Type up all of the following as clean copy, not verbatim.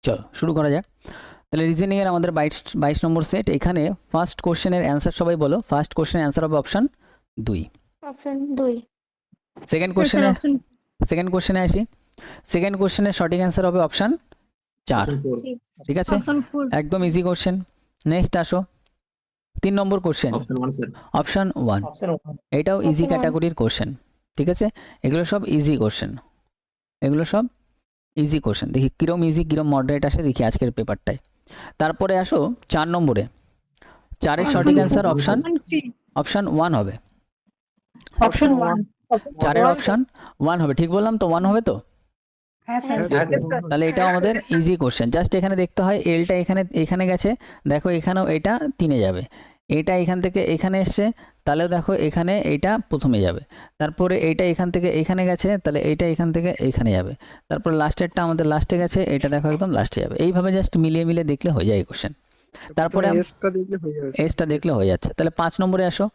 চলো শুরু করা যাক। তাহলে রিজনিং এর আমাদের 22 নম্বর সেট। এখানে ফার্স্ট কোশ্চেনের অ্যান্সার সবাই বলো। ফার্স্ট কোশ্চেনের অ্যান্সার হবে অপশন 2। অপশন 2। সেকেন্ড স্যার কোশ্চেনে অপশন আসি। সেকেন্ড কোশ্চেনের সঠিক অ্যান্সার হবে অপশন 4। অপশন 4। ঠিক আছে, অপশন 4। একদম ইজি কোশ্চেন। নেক্সট আসো 3 নম্বর question, option 1 sir. Option 1। Option 1। এটাও ইজি Option one. ক্যাটাগরির কোশ্চেন। ঠিক আছে, এগুলো সব ইজি কোশ্চেন, এগুলো সব ইজি কোশ্চেন। দেখি কিরম ইজি কিরম মডারেট আসে দেখি আজকের পেপারটায়। তারপরে আসো 4 নম্বরে। 4-এর সঠিক অ্যান্সার অপশন 1 হবে। অপশন 1। 4-এর অপশন 1 হবে। ঠিক বললাম তো? 1 হবে তো? হ্যাঁ স্যার। Yes, sir. তাহলে এটাও আমাদের ইজি কোশ্চেন। জাস্ট এখানে দেখতে হয় এলটা এখানে গেছে, দেখো এখানেও এটা 3-এ যাবে। এটা এখান থেকে এখানে এসছে, তাহলে দেখো এখানে এইটা প্রথমে যাবে। তারপরে এইটা এখান থেকে এখানে গেছে, তাহলে এইটা এখান থেকে এখানে যাবে। তারপর লাস্টেরটা আমাদের লাস্টে গেছে, এটা দেখো একদম লাস্টে যাবে। এইভাবে জাস্ট মিলিয়ে দেখলে হয়ে যায় এই কোশ্চেন। তারপরে এসটা দেখলে হয়ে যাবে। এসটা দেখলে হয়ে যাচ্ছে। তাহলে 5 নম্বরে আসো।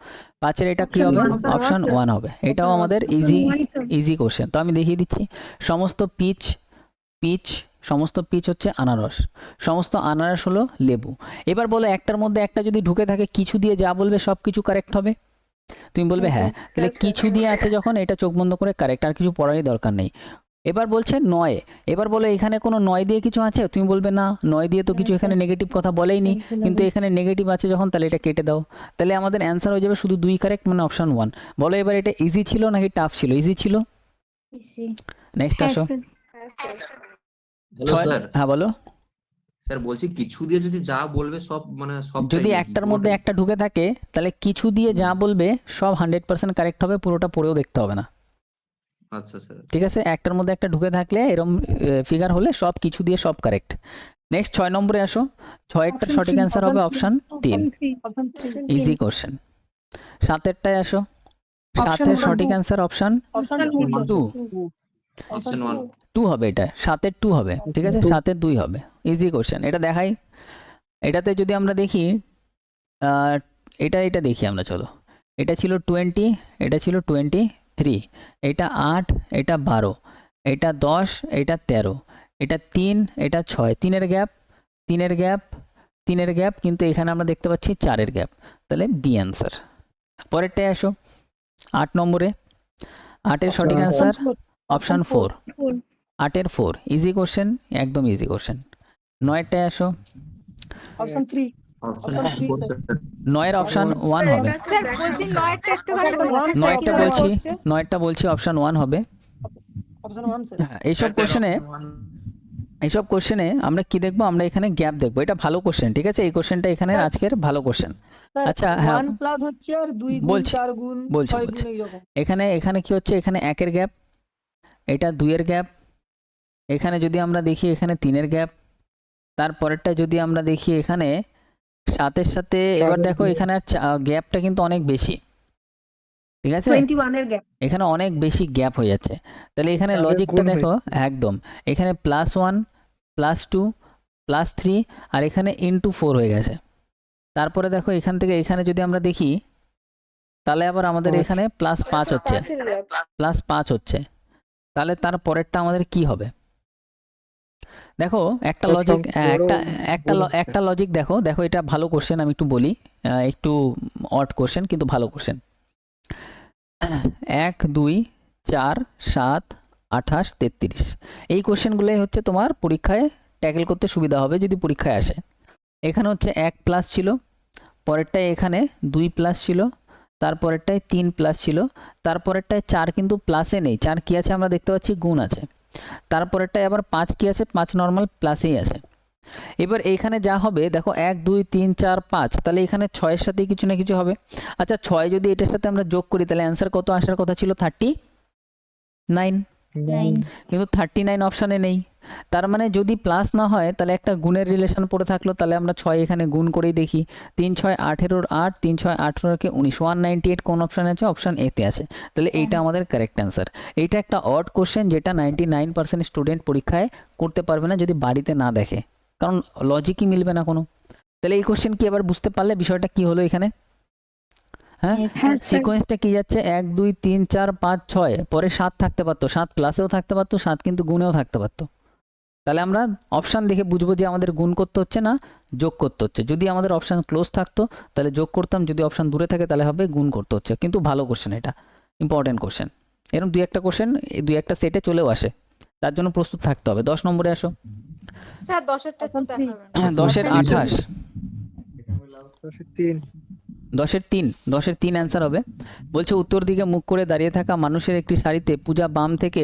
5-এর এটা কি হবে? অপশন 1 হবে। এটাও আমাদের ইজি কোশ্চেন। তো আমি দেখিয়ে দিচ্ছি। সমস্ত পিচ হচ্ছে আনারস, সমস্ত আনারস হলো লেবু। এবার বলো একটার মধ্যে একটা যদি ঢুকে থাকে, কিছু দিয়ে যা বলবে সব কিছু কারেক্ট হবে? তুমি বলবে হ্যাঁ। তাহলে কিছু দিয়ে আছে যখন, এটা চোখ বন্ধ করে কারেক্ট, আর কিছু পড়ারই দরকার নেই। এবার বলছে নয়। এবার বলো এখানে কোনো নয় দিয়ে কিছু আছে? তুমি বলবে না, নয় দিয়ে তো কিছু এখানে নেগেটিভ কথা বলেইনি, কিন্তু এখানে নেগেটিভ আছে যখন, তাহলে এটা কেটে দাও। তাহলে আমাদের অ্যান্সার হয়ে যাবে শুধু 2 কারেক্ট, মানে অপশন 1। বলো এবার এটা ইজি ছিল নাকি টাফ ছিল? ইজি ছিল। নেক্সট আসো। Hello sir. হ্যাঁ বলো। স্যার বলছি কিছু দিয়ে যদি যা বলবে সব মানে সব যদি একটার মধ্যে একটা ঢুকে থাকে, তাহলে কিছু দিয়ে যা বলবে সব 100% কারেক্ট হবে, পুরোটা পড়েও দেখতে হবে না। আচ্ছা স্যার। ঠিক আছে, একটার মধ্যে একটা ঢুকে থাকলে এরকম ফিগার হলে সব কিছু দিয়ে সব কারেক্ট। নেক্সট 6 নম্বরে আসো। 6-এরটার সঠিক অ্যান্সার হবে অপশন 3। Easy question. 7-এরটায় আসো। 7-এর সঠিক অ্যান্সার অপশন 2। অপশন 1। 2 হবে এটা, 7-এর 2 হবে। ঠিক আছে, 7-এর 2 হবে। Easy question. এটা দেখাই। এটাতে যদি আমরা দেখি, এটা দেখি আমরা, চলো। এটা ছিল 20, এটা ছিল 23, এটা 8, এটা 12, এটা 10, এটা 13, এটা 3, এটা 6, 3-এর গ্যাপ, 3-এর গ্যাপ, 3-এর গ্যাপ, কিন্তু এখানে আমরা দেখতে পাচ্ছি 4-এর গ্যাপ। তাহলে বি অ্যান্সার। পরেরটায় আসো 8 নম্বরে। 8-এর সঠিক অ্যান্সার অপশান 4। 8-এর 4 ইজি কোশ্চেন, একদম ইজি কোশ্চেন। 9-টায় আসো। অপশন 3। Option 4 sir. 9-এর অপশান 1 হবে। 9-টা বলছি অপশান 1 হবে। Option 1 sir. এইসব কোশ্চেনে আমরা কি দেখবো? আমরা এখানে গ্যাপ দেখবো। এটা ভালো কোশ্চেন, ঠিক আছে? এই কোশ্চেনটা এখানে আজকের ভালো কোশ্চেন। আচ্ছা হ্যাঁ 1 প্লাস হচ্ছে আর 2 গুণ বলছি 4 গুণ বলছি 6 বলছি। গুণ এই রকম। এখানে কি হচ্ছে? এখানে 1-এর গ্যাপ, এটা 2-এর গ্যাপ, এখানে যদি আমরা দেখি এখানে 3-এর গ্যাপ, তারপরেরটা যদি আমরা দেখি এখানে 7-এর সাথে, এবার দেখো এখানে গ্যাপটা কিন্তু অনেক বেশি। ঠিক আছে, 21 এর গ্যাপ। এখানে অনেক বেশি গ্যাপ হয়ে যাচ্ছে। তাহলে এখানে চারের লজিকটা গুণ দেখো হয়েছে। একদম। এখানে +1, +2, +3, আর এখানে *4 হয়ে গেছে। তারপরে দেখো এখান থেকে এখানে যদি আমরা দেখি, তাহলে আবার আমাদের পাঁচ। এখানে +5 হচ্ছে, +5 হচ্ছে। তাহলে তার পরেরটা আমাদের কি হবে? দেখো একটা লজিক, একটা লজিক দেখো। এটা ভালো কোশ্চেন, আমি একটু বলি। একটু অড কোশ্চেন কিন্তু ভালো কোশ্চেন। 1, 2, 4, 7, 28, 33 এই কোশ্চেনগুলোই হচ্ছে তোমার পরীক্ষায় ট্যাকেল করতে সুবিধা হবে যদি পরীক্ষায় আসে। এখানে হচ্ছে 1 প্লাস ছিল, পরেরটায় এখানে 2 প্লাস ছিল, তারপরেরটায় 3 প্লাস ছিল, তারপরেরটায় 4 কিন্তু প্লাসে নেই, 4 কি আছে আমরা দেখতে পাচ্ছি? গুণ আছে। তারপরেরটায় আবার 5 কি আছে? 5 নর্মাল প্লাসেই আছে। এবার এইখানে যা হবে দেখো 1, 2, 3, 4, 5, তাহলে এখানে 6-এর সাথে কিছু না কিছু হবে। আচ্ছা 6 যদি এটার সাথে আমরা যোগ করি, তাহলে অ্যান্সার কত আসার কথা ছিল? 39, কিন্তু 39 অপশানে নেই। তার মানে যদি প্লাস না হয়, তাহলে একটা গুণের রিলেশন পড়ে থাকলো, তাহলে আমরা 6 এখানে গুণ করেই দেখি। 3, 6, 18, 8, 3, 6, 18, 19, 198 কোন অপশানে আছে? অপশান এতে আছে। তাহলে এইটা আমাদের কারেক্ট অ্যান্সার। এইটা একটা অড কোশ্চেন, যেটা 99% স্টুডেন্ট পরীক্ষায় করতে পারবে না যদি বাড়িতে না দেখে, কারণ লজিকই মিলবে না কোনো। তাহলে এই কোশ্চেন কি এবার বুঝতে পারলে বিষয়টা কি হলো এখানে? হ্যাঁ, সিকোয়েন্সটা কি যাচ্ছে? 1, 2, 3, 4, 5, 6, পরে 7 থাকতে পারতো, 7 প্লাসেও থাকতে পারতো, 7 কিন্তু গুণেও থাকতে পারতো। তাহলে আমরা অপশান দেখে বুঝবো যে আমাদের গুণ করতে হচ্ছে না যোগ করতে হচ্ছে। যদি আমাদের অপশান ক্লোজ থাকতো তাহলে যোগ করতাম, যদি অপশান দূরে থাকে তাহলে হবে গুণ করতে হচ্ছে। কিন্তু ভালো কোশ্চেন, এটা ইম্পর্টেন্ট কোশ্চেন। এরকম দুই একটা কোশ্চেন দুই একটা সেটে চলেও আসে, তার জন্য প্রস্তুত থাকতে হবে। 10 নম্বরে আসো। স্যার 10এরটা একটু দেখাবেন। 10-এর 28, 3 10-এর 3 অ্যান্সার হবে। বলছে উত্তর দিকে মুখ করে দাঁড়িয়ে থাকা মানুষের একটি সারিতে পূজা বাম থেকে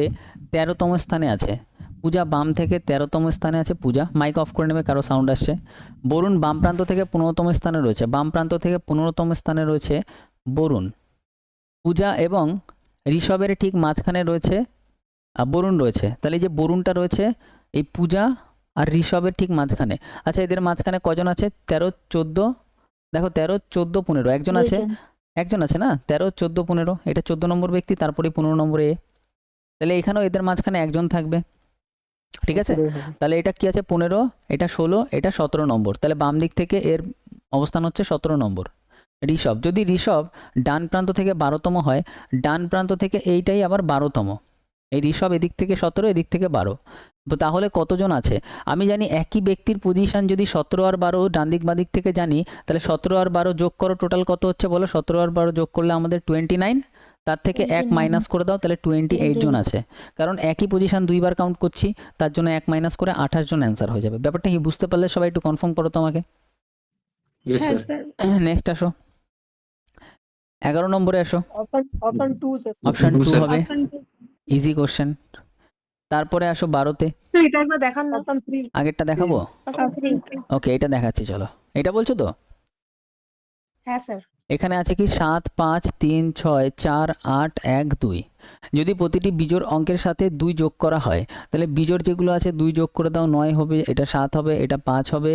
13তম স্থানে আছে। পূজা বাম থেকে 13তম স্থানে আছে। পূজা মাইক অফ করে নেবে, কারো সাউন্ড আসছে। বরুণ বাম প্রান্ত থেকে 15তম স্থানে রয়েছে। বাম প্রান্ত থেকে 15তম স্থানে রয়েছে বরুণ। পূজা এবং ঋষভের ঠিক মাঝখানে রয়েছে বরুণ রয়েছে। তাহলে এই যে বরুণটা রয়েছে এই পূজা আর ঋষভের ঠিক মাঝখানে। আচ্ছা এদের মাঝখানে কজন আছে? 13, 14, দেখো 13, 14, 15 একজন আছে, একজন আছে না? 13, 14, 15 এটা 14 নম্বর ব্যক্তি, তারপরে 15 নম্বরে এ। তাহলে এখানেও এদের মাঝখানে একজন থাকবে, ঠিক আছে? তাহলে এটা কি আছে? 15, এটা 16, এটা 17 নম্বর। তাহলে বাম দিক থেকে এর অবস্থান হচ্ছে 17 নম্বর। ঋষভ, যদি ঋষভ ডান প্রান্ত থেকে 12তম হয়, ডান প্রান্ত থেকে এইটাই আবার 12তম। এই ঋষভ এদিক থেকে 17, এদিক থেকে 12। তো তাহলে কতজন আছে? আমি জানি একই ব্যক্তির পজিশন যদি 17 আর 12 ডান দিক বাঁ দিক থেকে জানি, তাহলে 17 আর 12 যোগ করো, টোটাল কত হচ্ছে বলো? 17 আর 12 যোগ করলে আমাদের 29, তার থেকে 1 মাইনাস করে দাও, তাহলে 28 জন আছে। কারণ একই পজিশন দুইবার কাউন্ট করছি, তার জন্য 1 মাইনাস করে 28 জন অ্যান্সার হয়ে যাবে। ব্যাপারটা কি বুঝতে পারলে? সবাই একটু কনফার্ম করো তো আমাকে। Yes, হ্যাঁ sir. স্যার। নেক্সট আসো, 11 নম্বরে আসো। Option 2 sir. Option Two, 2 sir. হবে, অপশন 2। Easy question. তারপরে আসো 12তে। এটা একবার দেখান না। অপশন 3 আগেরটা দেখাবো? অপশন ওকে, এটা দেখাচ্ছি, চলো। এটা বলছো তো? হ্যাঁ স্যার। এখানে আছে কি 7, 5, 3, 6, 4, 8, 1, 2। যদি প্রতিটি বিজোড় অঙ্কের সাথে 2 যোগ করা হয়, তাহলে বিজোড় যেগুলো আছে 2 যোগ করে দাও, 9 হবে, এটা 7 হবে, এটা 5 হবে,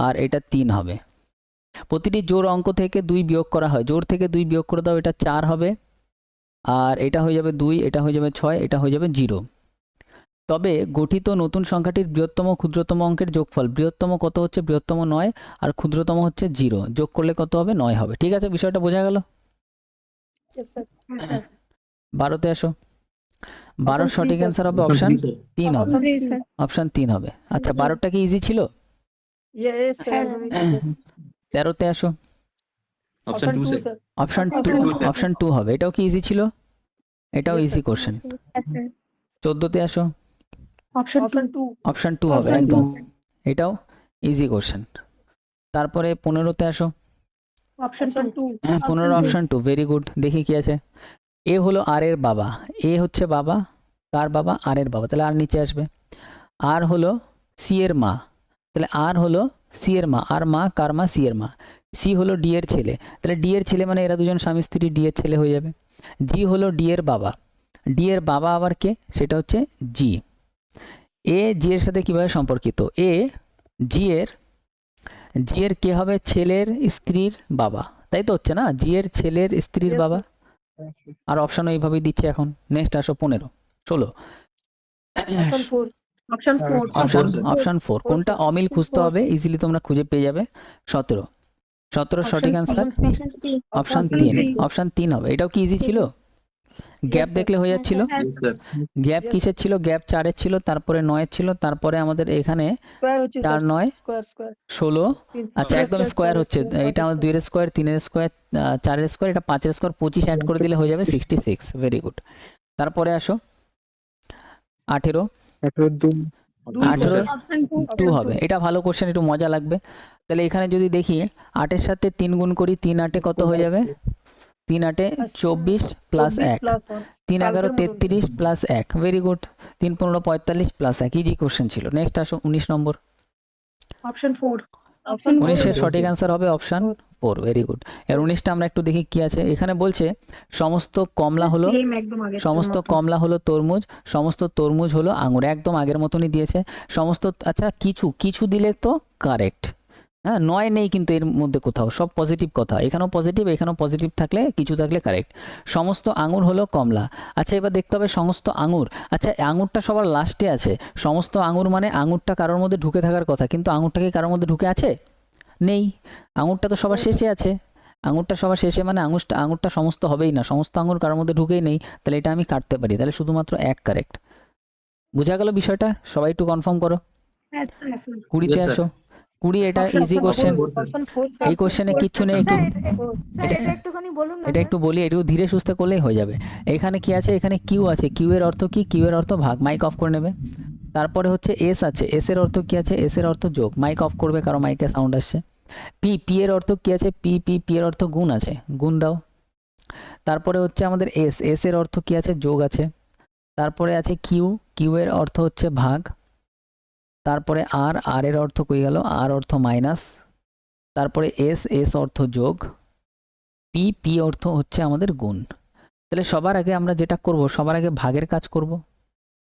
আর এটা 3 হবে। প্রতিটি জোড় অঙ্ক থেকে 2 বিয়োগ করা হয়, জোড় থেকে 2 বিয়োগ করে দাও, এটা 4 হবে, আর এটা হয়ে যাবে 2, এটা হয়ে যাবে 6, এটা হয়ে যাবে 0। তবে গঠিত নতুন সংখ্যাটির বৃহত্তম ক্ষুদ্রতম অঙ্কের যোগফল, বৃহত্তম কত হচ্ছে? বৃহত্তম 9, আর ক্ষুদ্রতম হচ্ছে 0। যোগ করলে কত হবে? 9 হবে। ঠিক আছে, বিষয়টা বোঝা গেল? Yes, sir. 12তে আসো। 12 three, সঠিক sir. অ্যান্সার হবে Option অপশন three, sir. 3 হবে। Option জি three. স্যার। অপশন 3 হবে। আচ্ছা 12টা কি ইজি ছিল? Yes, sir. হ্যাঁ। একদমই ঠিক। 13তে আসো। Option two, sir. sir. Option Option 2, two, sir. Option 2 হবে। এটাও কি ইজি ছিল? এটাও Yes, ইজি sir. কোশ্চেন। হ্যাঁ স্যার। 14তে আসো। অপশন 2। Option 2. অপশন 2 হবে অপশন 2 একদম, এটাও ইজি কোশ্চেন। তারপরে 15তে আসো। Option Option 2। 2. 15 option 2, very good. দেখি কি আছে। এ হলো আর এর বাবা, এ হচ্ছে বাবা, কার বাবা? আর এর বাবা, তাহলে আর নিচে আসবে। আর হলো সি এর মা, তাহলে আর হলো সি এর মা, আর মা কার মা? সি এর মা। সি হলো ডি এর ছেলে, তাহলে ডি এর ছেলে মানে এরা দুজন স্বামী স্ত্রী, ডি এর ছেলে হয়ে যাবে। জি হলো ডি এর বাবা, ডি এর বাবা আবার কে? সেটা হচ্ছে জি। এ জি এর সাথে কিভাবে সম্পর্কিত? এ জি এর কে হবে? ছেলের স্ত্রীর বাবা, তাই তো হচ্ছে না? জি এর ছেলের স্ত্রীর Yes, বাবা। Yes, sir. আর অপশানও এইভাবেই দিচ্ছে এখন। নেক্সট আসো 15, 16। Option 4. Option 4। Option sir. Option 4 কোনটা? অমিল খুঁজতে হবে, ইজিলি তোমরা খুঁজে পেয়ে যাবে। 17 সঠিক answer Option 3. Option Option 3। three. Option 3 হবে। এটাও কি ইজি ছিল? Gap sir. দেখলে হয়ে যাচ্ছিল। Yes, sir. গ্যাপ Yes, কিসের ছিল? গ্যাপ 4 এর ছিল, তারপরে 9 এর ছিল, তারপরে আমাদের এখানে Square হচ্ছে 4, 9, square. 16। তিন। আচ্ছা একদম Square, স্কোয়ার square, হচ্ছে, square, এটা আমার 2 এর স্কোয়ার, 3 এর স্কোয়ার, 4 এর স্কোয়ার, এটা 5 এর স্কোয়ার, 25 অ্যাড করে দিলে হয়ে যাবে 66। Very good. তারপরে আসো 18। 2. 18 sir. অপশন 2। 2 হবে। এটা ভালো কোশ্চেন, একটু মজা লাগবে। তাহলে এখানে যদি দেখি 8 এর সাথে 3 গুণ করি, 3 8 কত হয়ে যাবে? 3 8 24 plus 1, 3 11 33 plus 1। Very good. 3 15 45 plus 1, easy question ছিল। নেক্সট আসো 19 নম্বর। অপশন 4। অপশন 4। 19 এর সঠিক অ্যান্সার হবে অপশন 4। Very good. এর 19টা আমরা একটু দেখি কি আছে। এখানে বলছে সমস্ত কমলা হলো, সেম একদম আগে। সমস্ত কমলা হলো তরমুজ, সমস্ত তরমুজ হলো আঙুর, একদম আগের মতনই দিয়েছে সমস্ত। আচ্ছা কিছু কিছু দিলে তো কারেক্ট, হ্যাঁ, নয় নেই কিন্তু এর মধ্যে কোথাও, সব পজিটিভ কথা, এখানেও পজিটিভ, এখানেও পজিটিভ থাকলে কিছু থাকলে কারেক্ট। সমস্ত আঙুর হলো কমলা। আচ্ছা এবার দেখতে হবে সমস্ত আঙুর, আচ্ছা আঙুরটা সবার লাস্টে আছে। সমস্ত আঙুর মানে আঙুরটা কারোর মধ্যে ঢুকে থাকার কথা, কিন্তু আঙুরটা কি কারোর মধ্যে ঢুকে আছে? নেই। আঙুরটা তো সবার শেষে আছে, আঙুরটা সবার শেষে মানে আঙুরটা সমস্ত হবেই না, সমস্ত আঙুর কারোর মধ্যে ঢুকেই নেই, তাহলে এটা আমি কাটতে পারি, তাহলে শুধুমাত্র 1 কারেক্ট। বোঝা গেল বিষয়টা? সবাই একটু কনফার্ম করো। Yes, sir. কুড়িতে Yes, sir. আসো। কুড়ি এটা Option easy four, question, four, sir. Option 4, এই কোশ্চেনে কিচ্ছু নেই, একটু স্যার এটা- এটা একটুখানি বলুন না এটা একটু বলি, একটু ধীরে সুস্থে করলেই হয়ে যাবে। এখানে কি আছে, এখানে কিউ আছে, কিউ এর অর্থ কি, কিউ এর অর্থ ভাগ, মাইক অফ করে নেবে। তারপরে হচ্ছে এস আছে, এস এর অর্থ কি আছে, এস এর অর্থ যোগ, মাইক অফ করবে কারণ মাইকে সাউন্ড আসছে। পি, পি এর অর্থ কি আছে, পি পি পি এর অর্থ গুণ আছে, গুণ দাও। তারপরে হচ্ছে আমাদের এস, এস এর অর্থ কি আছে, যোগ আছে। তারপরে আছে কিউ, কিউ এর অর্থ হচ্ছে ভাগ। তারপরে আর, আর এর অর্থ কই গেল, আর অর্থ মাইনাস। তারপরে এস, এস অর্থ যোগ। পি, পি অর্থ হচ্ছে আমাদের গুণ। তাহলে সবার আগে আমরা যেটা করব, সবার আগে ভাগের কাজ করব,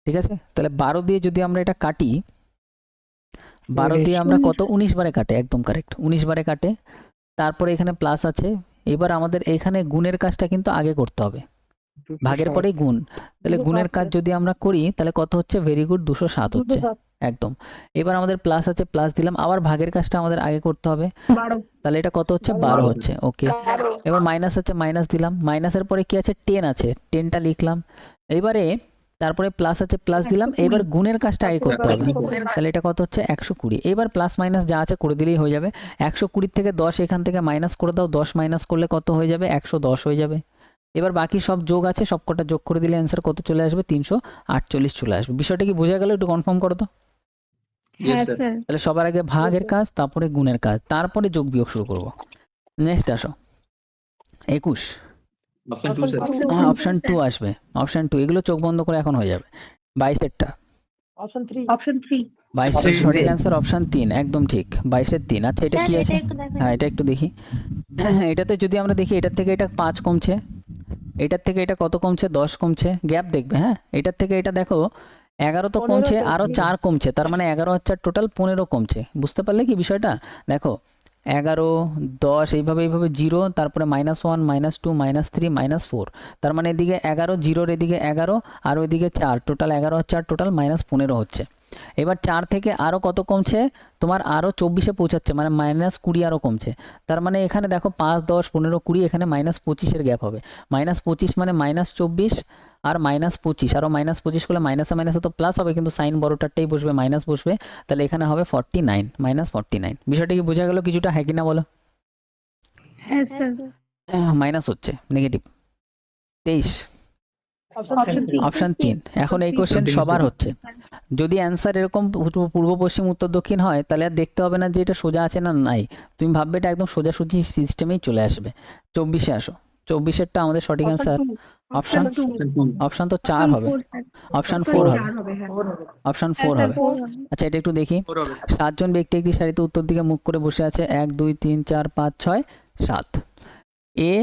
ঠিক আছে। তাহলে 12 দিয়ে যদি আমরা এটা কাটি, 12 দিয়ে আমরা কত, 19 বারে কাটে, একদম কারেক্ট, 19 বারে কাটে। তারপরে এখানে প্লাস আছে। এবার আমাদের এখানে গুণের কাজটা কিন্তু আগে করতে হবে, ভাগের পরেই গুণ। তাহলে গুণের কাজ যদি আমরা করি তাহলে কত হচ্ছে, ভেরি গুড, 207 হচ্ছে, একদম। এবার আমাদের প্লাস আছে, প্লাস দিলাম, আবার ভাগের কাজটা আমাদের আগে করতে হবে। 12, তাহলে এটা কত হচ্ছে, 12 হচ্ছে, ওকে। এবার মাইনাস আছে, মাইনাস দিলাম, মাইনাসের পরে কি আছে, 10 আছে, 10টা লিখলাম। এবারে তারপরে প্লাস আছে, প্লাস দিলাম। এবার গুণের কাজটা আগে করতে হবে, তাহলে এটা কত হচ্ছে, 120। এবার প্লাস মাইনাস যা আছে করে দিলেই হয়ে যাবে। 120 থেকে 10 এখান থেকে মাইনাস করে দাও, 10 মাইনাস করলে কত হয়ে যাবে, 110 হয়ে যাবে। এবার বাকি সব যোগ আছে, সবকটা যোগ করে দিলে অ্যান্সার কত চলে আসবে, 348 চলে আসবে। বিষয়টা কি বোঝা গেল, একটু কনফার্ম করো তো। Yes, sir. তাহলে সবার আগে ভাগের কাজ, তারপরে গুণের কাজ, তারপরে যোগ বিয়োগ শুরু করব। নেক্সট আসো, 21। Option 2, sir. অপশন 2 আসবে, অপশন 2, এগুলো চোখ বন্ধ করে এখন হয়ে যাবে। 22এরটা, Option 3. option 3, 22এর সঠিক অ্যান্সার অপশন 3, একদম ঠিক, 22-এর 3। আচ্ছা এটা কি আছে, হ্যাঁ এটা একটু দেখি। এটাতে যদি আমরা দেখি, এটার থেকে এটা 5 কমছে, এটার থেকে এটা কত কমছে, 10 কমছে, গ্যাপ দেখবে। হ্যাঁ, এটার থেকে এটা দেখো 11 তো 15 কমছে, স্যার, আরও 4 কমছে, তার মানে 11 আর 4 টোটাল 15 কমছে। বুঝতে পারলে কি বিষয়টা, দেখো 11, 10, এইভাবে এইভাবে 0, তারপরে -1, -2, -3, -4, তার মানে এদিকে 11, 0-র এদিকে 11, আর ওইদিকে 4, টোটাল 11 আর 4 টোটাল -15 হচ্ছে। এবার 4 থেকে আরও কত কমছে, তোমার আরও 24-এ পৌঁছাচ্ছে, মানে -20 আরও কমছে। তার মানে এখানে দেখো 5, 10, 15, 20, এখানে -25-এর গ্যাপ হবে। -25 মানে -24 আর -25, আরও -25 করলে মাইনাসে মাইনাসে তো প্লাস হবে, কিন্তু সাইন বড়টারটাই বসবে, মাইনাস বসবে। তাহলে এখানে হবে 49, -49। বিষয়টা কি বোঝা গেল কিছুটা, হ্যাঁ কি না বলো। yes sir, মাইনাস হচ্ছে, নেগেটিভ। 23, Option 3. অপশন 3। এখন এই কোশ্চেন Option সবার 3, হচ্ছে। যদি অ্যান্সার এরকম পূর্ব পশ্চিম উত্তর দক্ষিণ হয়, তাহলে আর দেখতে হবে না যে এটা সোজা আছে না নাই, তুমি ভাববে এটা একদম সোজাসুজি সিস্টেমেই চলে আসবে। 24-এ আসো, 24-এরটা আমাদের সঠিক answer option, option 2, Option 2. Option তো 4 হবে, 4 sir, অপশন 4 হবে, 4 হবে, হ্যাঁ, অপশন হ্যাঁ 4 sir, হবে। 4 হবে। আচ্ছা এটা একটু দেখি, 7 জন ব্যক্তি একটি সারিতে উত্তর দিকে মুখ করে বসে আছে, 1, 2, 3, 4, 5, 6, 7। এ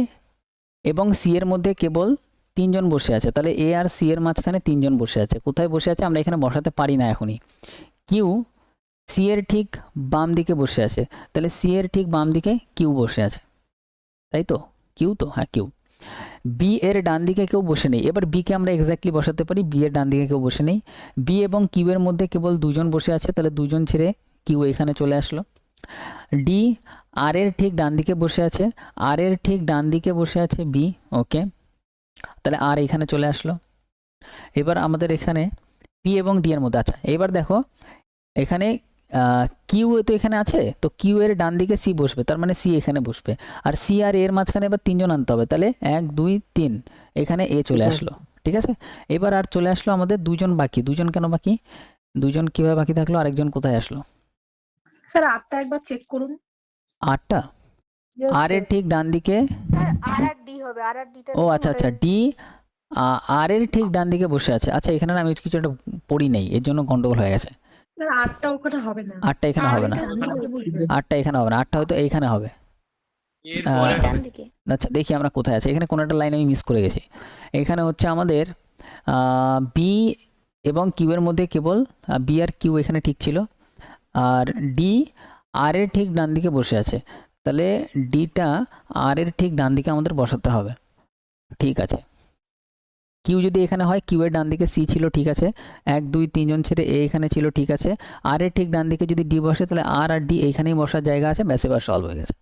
এবং সি এর মধ্যে কেবল 3 জন বসে আছে, তাহলে এ আর সি এর মাঝখানে 3 জন বসে আছে। কোথায় বসে আছে আমরা এখানে বসাতে পারি না এখনই। কিউ সি এর ঠিক বাম দিকে বসে আছে, তাহলে সি এর ঠিক বাম দিকে কিউ বসে আছে, তাই তো, কিউ তো, হ্যাঁ কিউ। বি এর ডান দিকে কেউ বসে নেই, এবার বি কে আমরা এক্স্যাক্টলি বসাতে পারি, বি এর ডান দিকে কেউ বসে নেই। বি এবং কিউ এর মধ্যে কেবল 2 জন বসে আছে, তাহলে 2 জন ছেড়ে কিউ এখানে চলে আসলো। ডি আর এর ঠিক ডান দিকে বসে আছে, আর এর ঠিক ডান দিকে বসে আছে বি, ওকে, তাহলে আর এখানে চলে আসলো। এবার আমাদের এখানে পি এবং ডি এর মধ্যে, আচ্ছা এবার দেখো এখানে কিউ তো এখানে আছে, তো কিউ এর ডান দিকে সি বসবে, তার মানে সি এখানে বসবে। আর সি আর এর মাঝখানে এবার 3 জন আনতে হবে, তাহলে 1, 2, 3, এখানে এ চলে আসলো, ঠিক আছে। এবার আর চলে আসলো আমাদের 2 জন বাকি। 2 জন কেন বাকি, 2 জন কিভাবে বাকি থাকলো, আরেকজন কোথায় আসলো, স্যার 8টা একবার চেক করুন। 8টা, Yes, আর এর sir. ঠিক ডান দিকে, স্যার আর আর ডি হবে, আর আর ডিটা ও আচ্ছা আচ্ছা, ডি আর এর ঠিক ডান দিকে বসে আছে। আচ্ছা এখানে না আমি কিছু একটা পড়ি নেই, এর জন্য গন্ডগোল হয়ে গেছে। স্যার 8টা ওখানে হবে না, 8টা এখানে হবে না, 8টা এখানে হবে না, 8টা হয়তো এইখানে হবে। ডান দিকে। আচ্ছা দেখি আমরা কোথায় আছি, এখানে কোনো একটা লাইন আমি মিস করে গেছি। এখানে হচ্ছে আমাদের বি এবং কিউ এর মধ্যে কেবল বি আর কিউ এখানে ঠিক ছিল, আর ডি আর এর ঠিক ডান দিকে বসে আছে, তাহলে ডিটা আর এর ঠিক ডান দিকে আমাদের বসাতে হবে, ঠিক আছে। কিউ যদি এখানে হয়, কিউ এর ডান দিকে সি ছিল, ঠিক আছে। 1, 2, 3 জন ছেড়ে এ এখানে ছিল, ঠিক আছে। আর এর ঠিক ডান দিকে যদি ডি বসে, তাহলে আর আর ডি এইখানেই বসার জায়গা আছে, ব্যাস এবার সলভ হয়ে গেছে।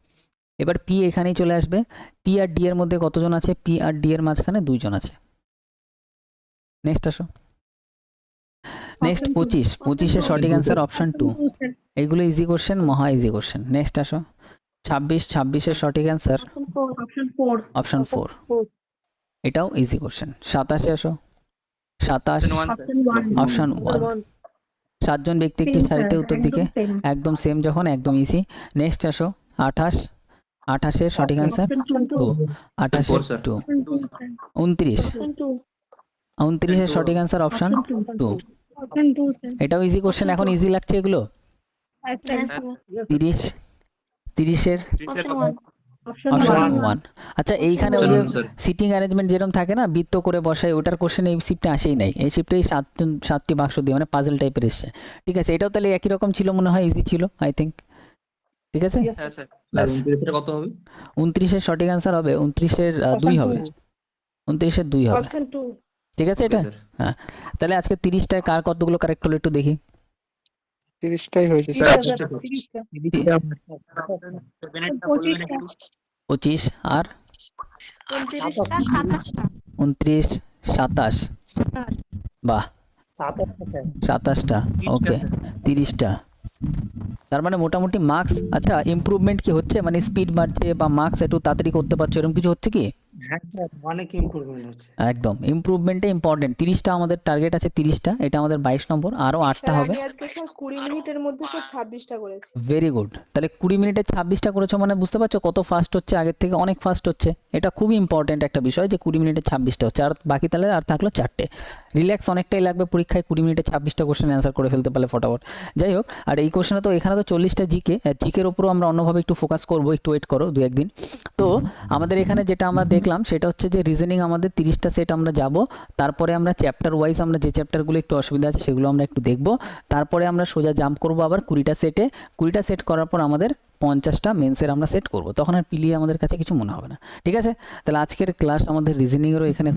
এবার পি এখানেই চলে আসবে। পি আর ডি এর মধ্যে কতজন আছে, পি আর ডি এর মাঝখানে 2 জন আছে। নেক্সট আসো, নেক্সট 25 সঠিক অ্যান্সার অপশন 2। এইগুলো ইজি কোশ্চেন, মহা ইজি কোশ্চেন। নেক্সট আসো 26 সঠিক অ্যান্সার অপশন 4 অপশন 4, এটাও ইজি কোশ্চেন। 27 আসো 27 অপশন 1। 7 জন ব্যক্তি একটি সারিতে উত্তর দিকে একদম সেম, যখন একদম ইজি। নেক্সট আসো 28 সঠিক অ্যান্সার 2, 28 sir. 2। 29 সঠিক অ্যান্সার অপশন 2, অপশন 2 স্যার এটাও ইজি কোশ্চেন। এখন ইজি লাগছে এগুলো। 30 অপশন অপশন 1 1। আচ্ছা এইখানে ওই যে চলুন স্যার। সিটিং অ্যারেঞ্জমেন্ট যেরকম থাকে না, বৃত্ত করে বসায়, ওটার কোশ্চেন এই শিফটে আসেই নাই। এই শিফটে 7টি বাক্স দিয়ে মানে পাজল টাইপের এসছে। ঠিক আছে, এটাও তাহলে একই রকম ছিল মনে হয়, ইজি ছিল আই থিঙ্ক। ঠিক আছে, স্যার ব্যাস। 29 কত হবে? 29 সঠিক অ্যান্সার হবে 29 2 হবে, 29 2 হবে। অপশন 2। ঠিক আছে, এটা স্যার হ্যাঁ। তাহলে আজকে 30টায় কার কতগুলো কারেক্ট হলো একটু দেখি। 30টাই হয়েছে স্যার স্যার। 25 আর 29টা 27টা 29 27, বাহ 27টা, ওকে 30টা। তার মানে মোটামুটি মার্কস, আচ্ছা ইমপ্রুভমেন্ট কি হচ্ছে, মানে স্পিড বাড়ছে বা মার্কস একটু তাড়াতাড়ি করতে পারছো, এরকম কিছু হচ্ছে কি? হ্যাঁ স্যার, অনেক ইমপ্রুভমেন্ট হচ্ছে। একদম ইমপ্রুভমেন্টটা ইম্পর্টেন্ট। 30টা আমাদের টার্গেট আছে, 30টা, এটা আমাদের 22 নম্বর, আরও 8টা স্যার হবে। আমি আজকে স্যার 20 মিনিটের মধ্যে স্যার 26টা করেছি। Very good. তাহলে 20 মিনিটে 26টা করেছো, মানে বুঝতে পারছো কত ফাস্ট হচ্ছে, আগের থেকে অনেক ফাস্ট হচ্ছে। এটা খুবই ইম্পর্টেন্ট একটা বিষয় যে 20 মিনিটে 26টা হচ্ছে, আর বাকি তাহলে আর থাকলো 4টে। রিল্যাক্স অনেকটাই লাগবে পরীক্ষায়, 20 মিনিটে 26টা কোশ্চেন অ্যান্সার করে ফেলতে পারলে ফটাফট। যাই হোক, আর এই কোশ্চেনে তো এখানে তো 40টা জিকের ওপরও আমরা অন্যভাবে একটু ফোকাস করবো, একটু ওয়েট করো 2-1 দিন। তো আমাদের এখানে যেটা আমরা দেখলাম সেটা হচ্ছে যে রিজনিং আমাদের 30টা সেট আমরা যাব, তারপরে আমরা চ্যাপ্টার ওয়াইজ আমরা যে চ্যাপ্টারগুলো একটু অসুবিধা আছে সেগুলো আমরা একটু দেখব, তারপরে আমরা সোজা জাম্প করব আবার 20টা সেটে। 20টা সেট করার পর আমাদের 50টা মেন্সের আমরা সেট করব, তখন আর পিলিয়ে আমাদের কাছে কিছু মনে হবে না। ঠিক আছে, তাহলে আজকের ক্লাস আমাদের রিজনিংয়েরও এখানে